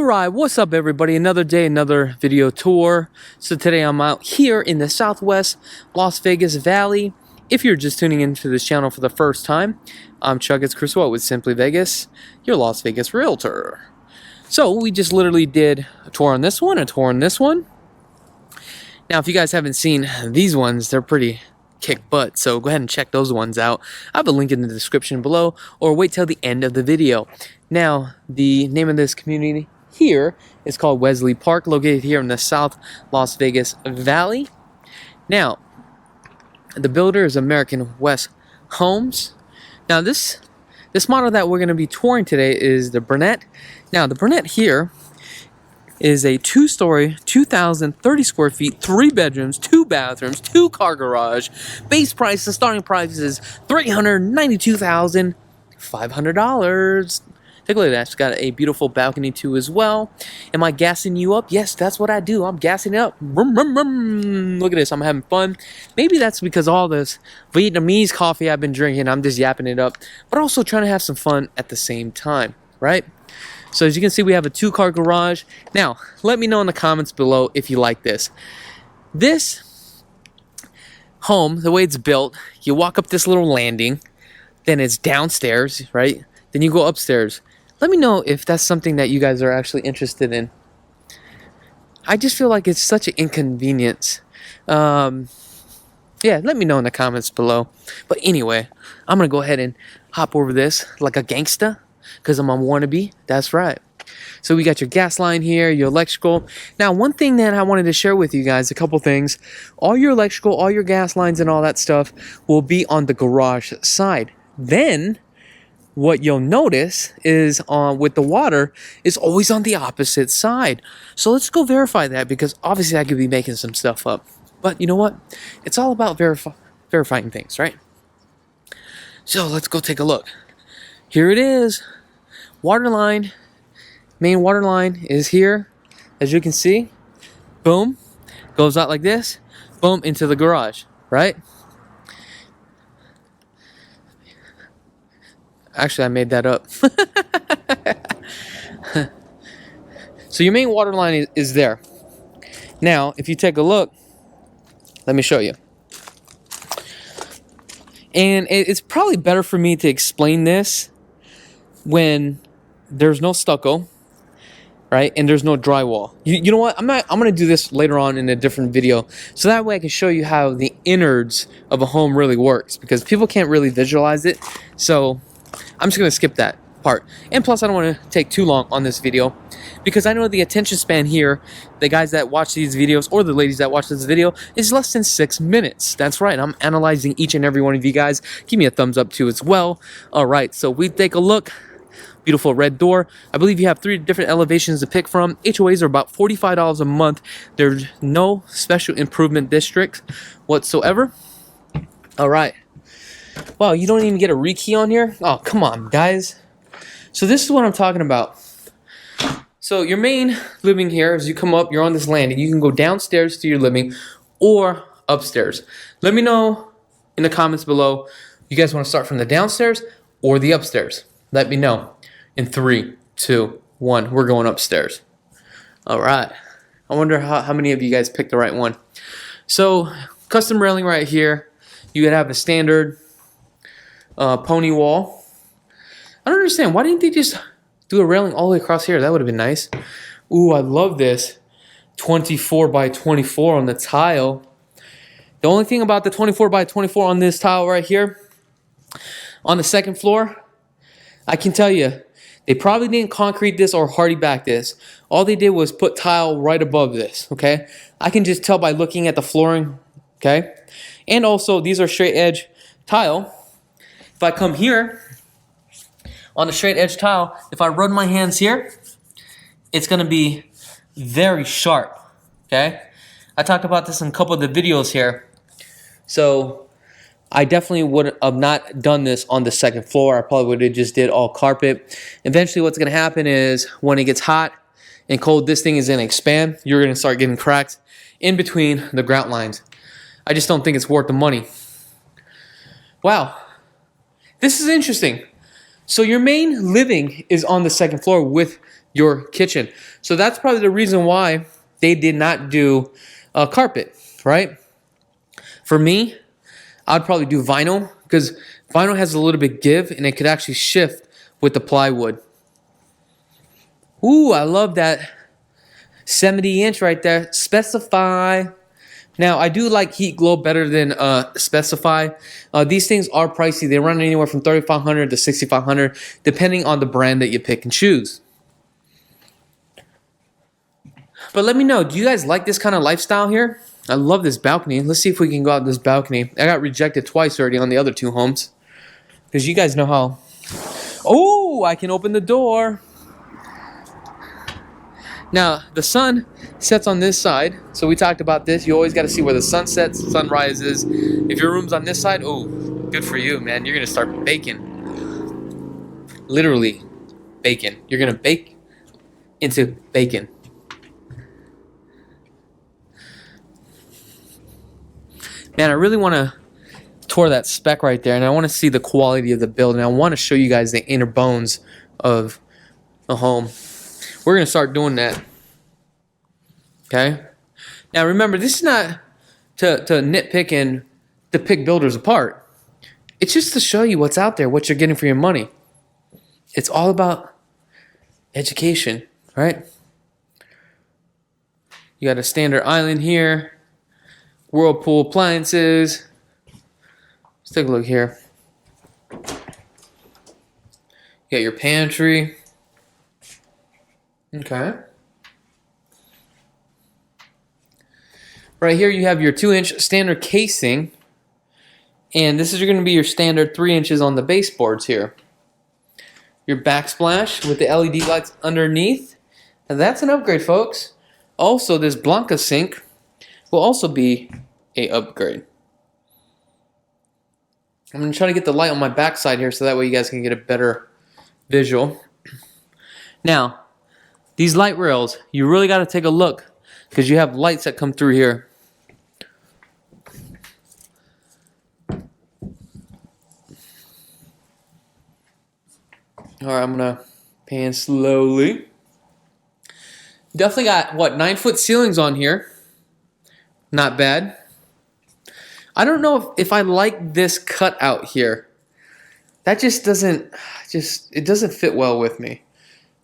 Alright, what's up everybody? Another day, another video tour. So today I'm out here in the southwest Las Vegas Valley. If you're just tuning into this channel for the first time, I'm Krulsawat with Simply Vegas, your Las Vegas Realtor. So we just literally did a tour on this one, a tour on this one. Now if you guys haven't seen these ones, they're pretty kick butt, so go ahead and check those ones out. I have a link in the description below, or wait till the end of the video. Now, the name of this community here is called Wesley Park, located here in the South Las Vegas Valley. Now, the builder is American West Homes. Now, this model that we're going to be touring today is the Barnet. Now, the Barnet here is a two-story, 2,030 square feet, 3 bedrooms, 2 bathrooms, 2-car garage. Base price, the starting price is $392,500. Take a look at that. It's got a beautiful balcony too as well. Am I gassing you up? Yes, that's what I do. I'm gassing it up. Vroom, vroom, vroom. Look at this. I'm having fun. Maybe that's because all this Vietnamese coffee I've been drinking, I'm just yapping it up, but also trying to have some fun at the same time, right? So as you can see, we have a 2-car garage. Now, let me know in the comments below if you like this. This home, the way it's built, you walk up this little landing, then it's downstairs, right? Then you go upstairs. Let me know if that's something that you guys are actually interested in. I just feel like it's such an inconvenience. Yeah, let me know in the comments below. But anyway, I'm going to go ahead and hop over this like a gangsta. Because I'm a wannabe. That's right. So we got your gas line here, your electrical. Now, one thing that I wanted to share with you guys, a couple things. All your electrical, all your gas lines and all that stuff will be on the garage side. Then, what you'll notice is with the water is always on the opposite side. So let's go verify that, because obviously I could be making some stuff up. But you know what? It's all about verifying things, right? So let's go take a look. Here it is. Water line, main water line is here, as you can see. Boom, goes out like this. Boom, into the garage, right? Actually, I made that up. So your main water line is there. Now, if you take a look, let me show you. And it's probably better for me to explain this when there's no stucco, right? And there's no drywall. You know what? I'm gonna do this later on in a different video, so that way I can show you how the innards of a home really works, because people can't really visualize it. So I'm just gonna skip that part. And plus, I don't want to take too long on this video, because I know the attention span here, the guys that watch these videos or the ladies that watch this video, is less than 6 minutes. That's right. I'm analyzing each and every one of you guys. Give me a thumbs up too as well. All right. So we take a look. Beautiful red door. I believe you have 3 different elevations to pick from. HOAs are about $45 a month. There's no special improvement districts whatsoever. All right. Wow, you don't even get a rekey on here? Oh, come on, guys. So this is what I'm talking about. So your main living here, as you come up, you're on this landing. You can go downstairs to your living or upstairs. Let me know in the comments below. You guys want to start from the downstairs or the upstairs? Let me know. In 3, 2, 1, we're going upstairs. All right. I wonder how many of you guys picked the right one. So, custom railing right here. You could have a standard pony wall. I don't understand. Why didn't they just do a railing all the way across here? That would have been nice. Ooh, I love this. 24 by 24 on the tile. The only thing about the 24 by 24 on this tile right here, on the second floor, I can tell you, they probably didn't concrete this or hardy back this. All they did was put tile right above this, okay? I can just tell by looking at the flooring, okay? And also, these are straight edge tile. If I come here, on the straight edge tile, if I run my hands here, it's gonna be very sharp, okay? I talked about this in a couple of the videos here. So, I definitely would have not done this on the second floor. I probably would have just did all carpet. Eventually what's going to happen is when it gets hot and cold, this thing is going to expand. You're going to start getting cracks in between the grout lines. I just don't think it's worth the money. Wow. This is interesting. So your main living is on the second floor with your kitchen. So that's probably the reason why they did not do carpet, right? For me, I'd probably do vinyl because vinyl has a little bit give and it could actually shift with the plywood. Ooh, I love that 70-inch right there. Specify. Now, I do like Heat Glow better than Specify. These things are pricey. They run anywhere from $3,500 to $6,500, depending on the brand that you pick and choose. But let me know, do you guys like this kind of lifestyle here? I love this balcony. Let's see if we can go out this balcony. I got rejected twice already on the other two homes. Because you guys know how... Oh, I can open the door. Now, the sun sets on this side. So we talked about this. You always got to see where the sun sets, sun rises. If your room's on this side, oh, good for you, man. You're going to start baking. Literally, bacon. You're going to bake into bacon. Man, I really want to tour that spec right there, and I want to see the quality of the build, and I want to show you guys the inner bones of a home. We're going to start doing that. Okay? Now, remember, this is not to nitpick and to pick builders apart. It's just to show you what's out there, what you're getting for your money. It's all about education, right? You got a standard island here. Whirlpool appliances. Let's take a look here. You got your pantry. Okay. Right here you have your 2-inch standard casing. And this is going to be your standard 3 inches on the baseboards here. Your backsplash with the LED lights underneath. And that's an upgrade, folks. Also, this Blanca sink will also be a upgrade. I'm going to try to get the light on my backside here so that way you guys can get a better visual. Now, these light rails, you really got to take a look because you have lights that come through here. Alright, I'm going to pan slowly. Definitely got, what, 9-foot ceilings on here. Not bad. I don't know if I like this cutout here. That just doesn't, it doesn't fit well with me.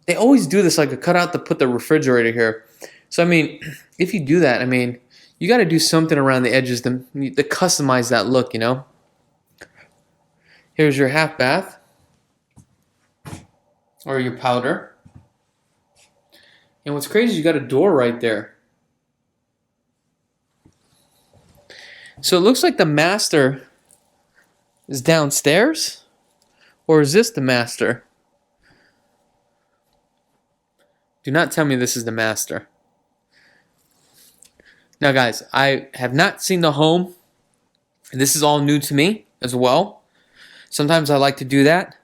They always do this like a cutout to put the refrigerator here. So, I mean, if you do that, I mean, you got to do something around the edges to customize that look, you know. Here's your half bath. Or your powder. And what's crazy is you got a door right there. So it looks like the master is downstairs. Or is this the master? Do not tell me this is the master. Now guys, I have not seen the home. This is all new to me as well. Sometimes I like to do that.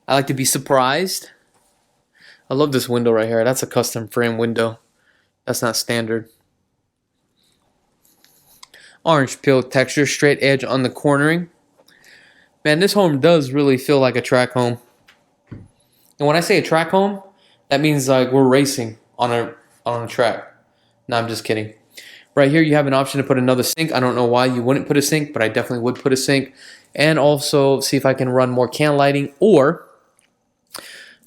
I like to be surprised. I love this window right here. That's a custom frame window. That's not standard. Orange peel texture, straight edge on the cornering. Man, this home does really feel like a track home. And when I say a track home, that means like we're racing on a track. No, I'm just kidding. Right here you have an option to put another sink. I don't know why you wouldn't put a sink, but I definitely would put a sink. And also see if I can run more can lighting or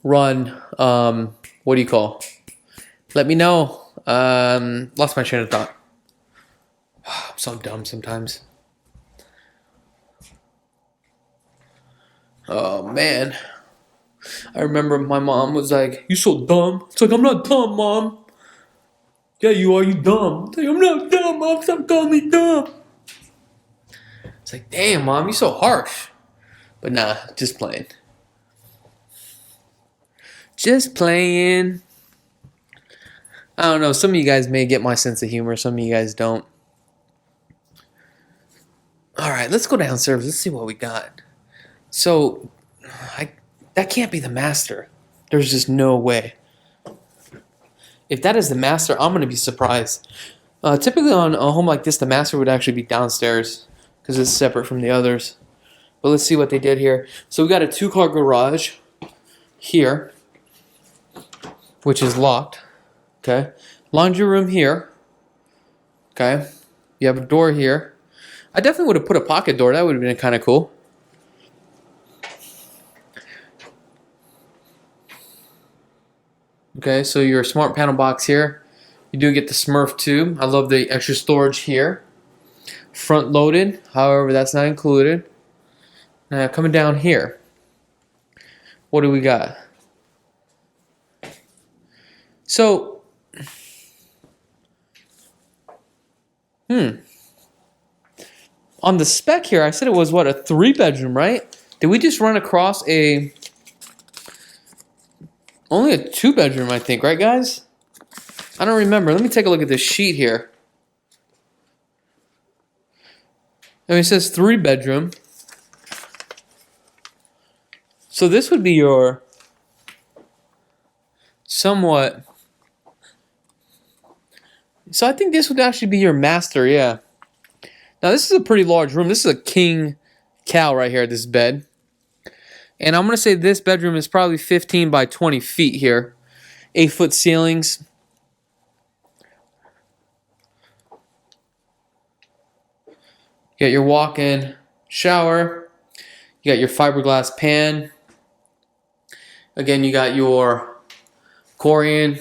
run, what do you call? Let me know. Lost my train of thought. I'm so dumb sometimes. Oh, man. I remember my mom was like, "You so dumb." It's like, "I'm not dumb, Mom." "Yeah, you are. You dumb." It's like, "I'm not dumb, Mom. Stop calling me dumb." It's like, "Damn, Mom, you so harsh." But nah, just playing. Just playing. I don't know. Some of you guys may get my sense of humor. Some of you guys don't. Alright, let's go downstairs. Let's see what we got. So, that can't be the master. There's just no way. If that is the master, I'm going to be surprised. Typically on a home like this, the master would actually be downstairs because it's separate from the others. But let's see what they did here. So we got a 2-car garage here. which is locked. Okay. Laundry room here. Okay. You have a door here. I definitely would have put a pocket door. That would have been kind of cool. Okay, so your smart panel box here. You do get the Smurf too. I love the extra storage here. Front loaded, however, that's not included. Now coming down here. What do we got? So, on the spec here, I said it was what, a 3-bedroom, right? Did we just run across only a 2-bedroom, I think, right, guys? I don't remember. Let me take a look at this sheet here. And it says 3-bedroom. So this would be your somewhat. So I think this would actually be your master, yeah. Now this is a pretty large room. This is a king cow right here, this bed. And I'm going to say this bedroom is probably 15 by 20 feet here. 8-foot ceilings. You got your walk-in shower. You got your fiberglass pan. Again, you got your Korean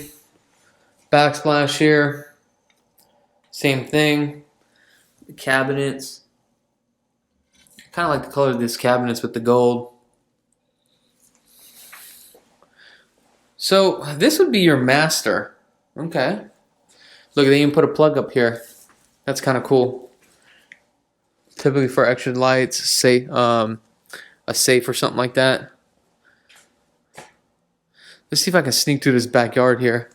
backsplash here. Same thing. The cabinets. Kind of like the color of this cabinets with the gold. So this would be your master. Okay. Look, they even put a plug up here. That's kind of cool. Typically for extra lights, say a safe or something like that. Let's see if I can sneak through this backyard here.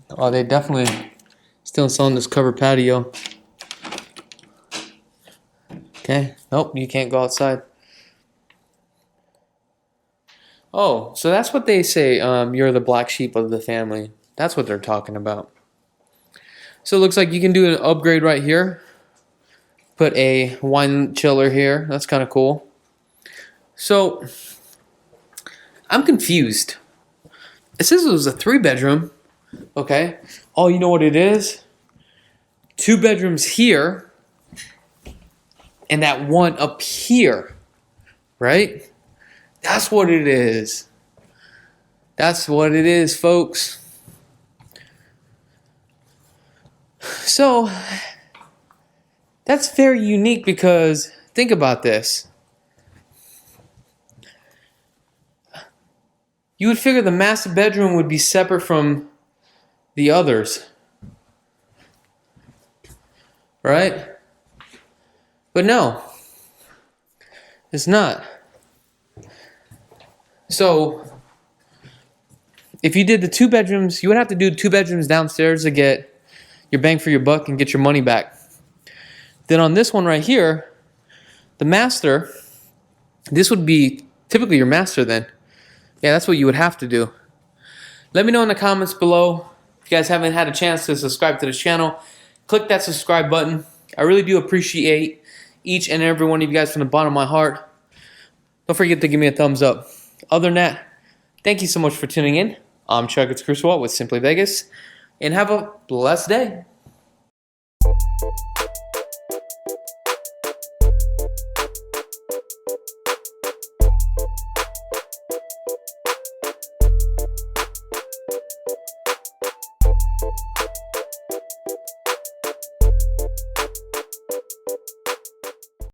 Oh, they definitely still selling this covered patio. Okay. Nope, you can't go outside. Oh, so that's what they say. You're the black sheep of the family. That's what they're talking about. So it looks like you can do an upgrade right here. Put a wine chiller here. That's kind of cool. So I'm confused. It says it was a 3-bedroom. Okay. Oh, you know what it is? 2 bedrooms here. And that one up here. Right? That's what it is. That's what it is, folks. So, that's very unique because, think about this. You would figure the master bedroom would be separate from the others. Right? But no. It's not. So, if you did the 2 bedrooms, you would have to do 2 bedrooms downstairs to get your bang for your buck and get your money back. Then on this one right here, the master, this would be typically your master then. Yeah, that's what you would have to do. Let me know in the comments below. If you guys haven't had a chance to subscribe to this channel, click that subscribe button. I really do appreciate each and every one of you guys from the bottom of my heart. Don't forget to give me a thumbs up. Other than that, thank you so much for tuning in. I'm Krulsawat with Simply Vegas, and have a blessed day.